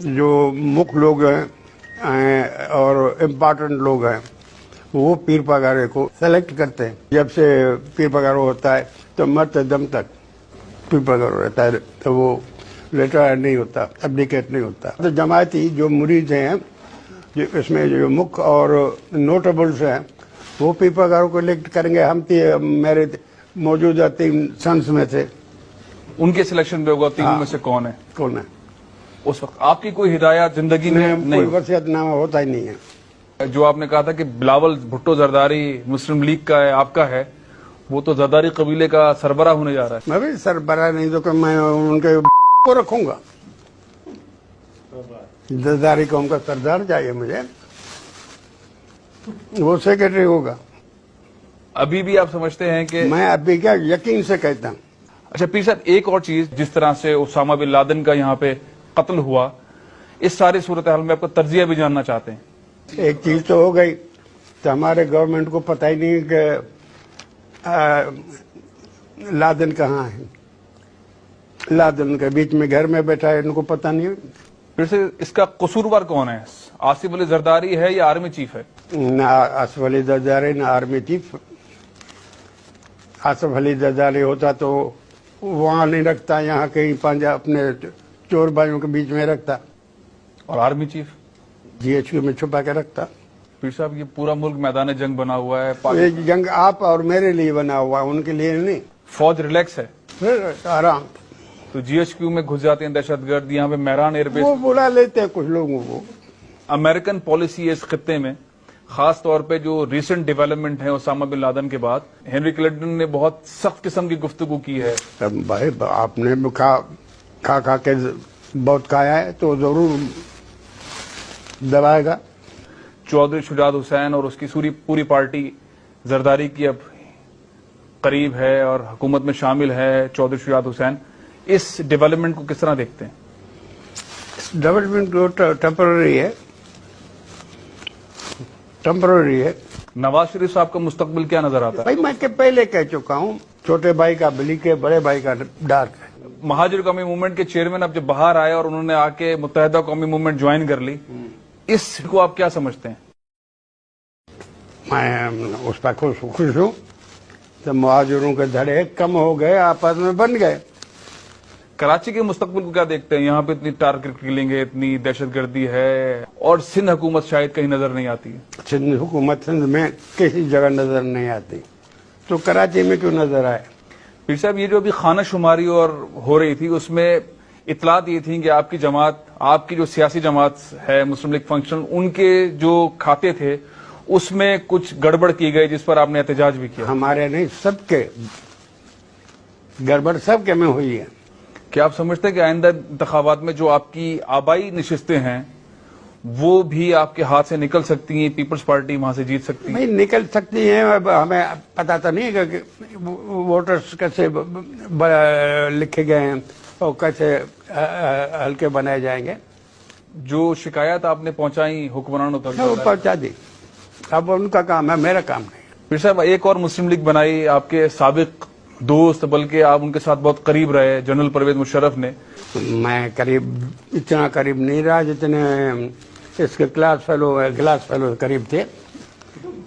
جو مکھ لوگ ہیں اور امپارٹنٹ لوگ ہیں وہ پیر پگارے کو سلیکٹ کرتے ہیں. جب سے پیر پگارا ہوتا ہے تو مرتے دم تک پیر پگارا رہتا ہے, تو وہ ریٹائر نہیں ہوتا, ابڈیکیٹ نہیں ہوتا. تو جماعتی جو مرید ہیں اس میں جو مکھ اور نوٹیبلز ہیں وہ پیر پگاروں کو الیکٹ کریں گے. ہم میرے موجودہ 3 سنس میں تھے. ان کے سلیکشن پہ ہوگا 3 میں سے کون ہے؟ کون ہے اس وقت آپ کی کوئی ہدایات زندگی میں کوئی وصیت نامہ ہوتا ہی نہیں ہے. جو آپ نے کہا تھا کہ بلاول بھٹو زرداری مسلم لیگ کا ہے, آپ کا ہے, وہ تو زرداری قبیلے کا سربراہ ہونے جا رہا ہے. میں بھی سربراہ نہیں تو کہ میں ان کے کو رکھوں گا. زرداری قوم کا سردار چاہیے مجھے, وہ سیکرٹری ہوگا. ابھی بھی آپ سمجھتے ہیں کہ میں ابھی کیا یقین سے کہتا ہوں. اچھا پیر صاحب, ایک اور چیز, جس طرح سے اسامہ بن لادن کا یہاں پہ قتل ہوا, اس ساری صورتحال میں آپ کا تجزیہ بھی جاننا چاہتے ہیں. ایک چیز تو ہو گئی, تو ہمارے گورنمنٹ کو پتہ ہی نہیں کہ لادن کہاں ہے. لادن کے بیچ میں گھر میں بیٹھا ہے, ان کو پتہ نہیں. پھر سے اس کا قصوروار کون ہے؟ آصف علی زرداری ہے یا آرمی چیف ہے؟ نہ آصف علی زرداری نہ آرمی چیف. آصف علی زرداری ہوتا تو وہاں نہیں رکھتا, یہاں کہیں پنجاب اپنے چور بھائیوں کے بیچ میں رکھتا. اور آرمی چیف GHQ میں چھپا کے رکھتا. پیر صاحب, یہ پورا ملک میدان جنگ بنا ہوا ہے. یہ جنگ آپ اور میرے لیے بنا ہوا ہے, ان کے لیے نہیں. فوج ریلیکس ہے, پھر آرام. تو GHQ میں گھس جاتے ہیں دہشت گرد. یہاں پہ مہران ایئر بیس وہ بلا لیتے ہیں کچھ لوگوں کو. امریکن پالیسی ہے اس خطے میں, خاص طور پہ جو ریسنٹ ڈیولپمنٹ ہے اسامہ بن لادن کے بعد. ہنری کلنٹن نے بہت سخت قسم کی گفتگو کی ہے. بھائی آپ نے کھا کے بہت کھایا ہے تو ضرور دبائے گا. چودھری شجاعت حسین اور اس کی پوری پارٹی زرداری کی اب قریب ہے اور حکومت میں شامل ہے. چودھری شجاعت حسین, اس ڈیولپمنٹ کو کس طرح دیکھتے ہیں؟ ڈیولپمنٹ ٹیمپرری ہے. نواز شریف صاحب کا مستقبل کیا نظر آتا ہے؟ بھائی میں پہلے کہہ چکا ہوں, چھوٹے بھائی کا بلیک ہے, بڑے بھائی کا ڈارک ہے. مہاجر قومی موومنٹ کے چیئرمین اب جب باہر آئے اور انہوں نے آ کے متحدہ قومی موومنٹ جوائن کر لی, اس کو آپ کیا سمجھتے ہیں؟ میں اس پر خوش ہوں. تو مہاجروں کے دھڑے کم ہو گئے, آپس میں بن گئے. کراچی کے مستقبل کو کیا دیکھتے ہیں؟ یہاں پہ اتنی ٹارگٹ کلنگ ہے, اتنی دہشت گردی ہے, اور سندھ حکومت شاید کہیں نظر نہیں آتی. سندھ حکومت سندھ میں کسی جگہ نظر نہیں آتی, تو کراچی میں کیوں نظر آئے؟ پیر صاحب, یہ جو ابھی خانہ شماری اور ہو رہی تھی, اس میں اطلاعات یہ تھیں کہ آپ کی جماعت, آپ کی جو سیاسی جماعت ہے مسلم لیگ فنکشن, ان کے جو کھاتے تھے اس میں کچھ گڑبڑ کی گئی, جس پر آپ نے احتجاج بھی کیا. ہمارے نہیں, سب کے گڑبڑ سب کے میں ہوئی ہے. کیا آپ سمجھتے ہیں کہ آئندہ انتخابات میں جو آپ کی آبائی نشستیں ہیں وہ بھی آپ کے ہاتھ سے نکل سکتی ہیں؟ پیپلز پارٹی وہاں سے جیت سکتی ہے؟ نہیں نکل سکتی ہیں. ہمیں پتا تو نہیں کہ ووٹرز کیسے لکھے گئے ہیں اور کیسے حلقے بنائے جائیں گے. جو شکایات آپ نے پہنچائی حکمرانوں تک, وہ پہنچا دی. اب ان کا کام ہے, میرا کام نہیں. پھر صاحب, ایک اور مسلم لیگ بنائی آپ کے سابق دوست, بلکہ آپ ان کے ساتھ بہت قریب رہے, جنرل پرویز مشرف نے. میں اتنا قریب نہیں رہا جتنے اس کے گلاس فیلو قریب تھے,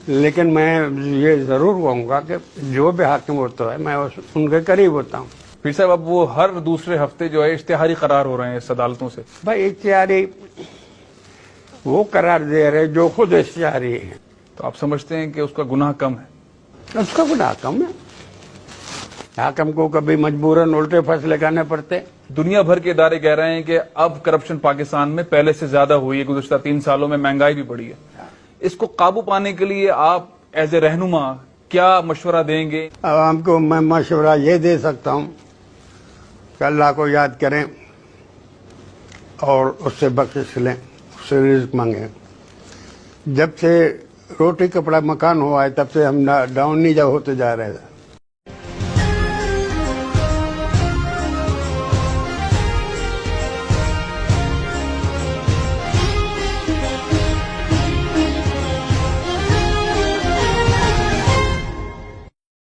لیکن میں یہ ضرور کہوں گا کہ جو بھی حاکم ہوتا ہے میں ان کے قریب ہوتا ہوں. پھر صاحب, اب وہ ہر دوسرے ہفتے جو ہے اشتہاری قرار ہو رہے ہیں اس عدالتوں سے. بھائی اشتہاری وہ قرار دے رہے جو خود اشتہاری ہے. تو آپ سمجھتے ہیں کہ اس کا گناہ کم ہے؟ اس کا گناہ کم ہے. حاکم کو کبھی مجبوراً الٹے فیصلے کرنے پڑتے. دنیا بھر کے ادارے کہہ رہے ہیں کہ اب کرپشن پاکستان میں پہلے سے زیادہ ہوئی ہے, گزشتہ 3 سالوں میں مہنگائی بھی بڑھی ہے. اس کو قابو پانے کے لیے آپ ایز اے رہنما کیا مشورہ دیں گے؟ عوام کو میں مشورہ یہ دے سکتا ہوں کہ اللہ کو یاد کریں اور اس سے بخشش لیں, اس سے رزق مانگیں. جب سے روٹی کپڑا مکان ہوا ہے تب سے ہم ڈاؤن نہیں ہوتے جا رہے ہیں.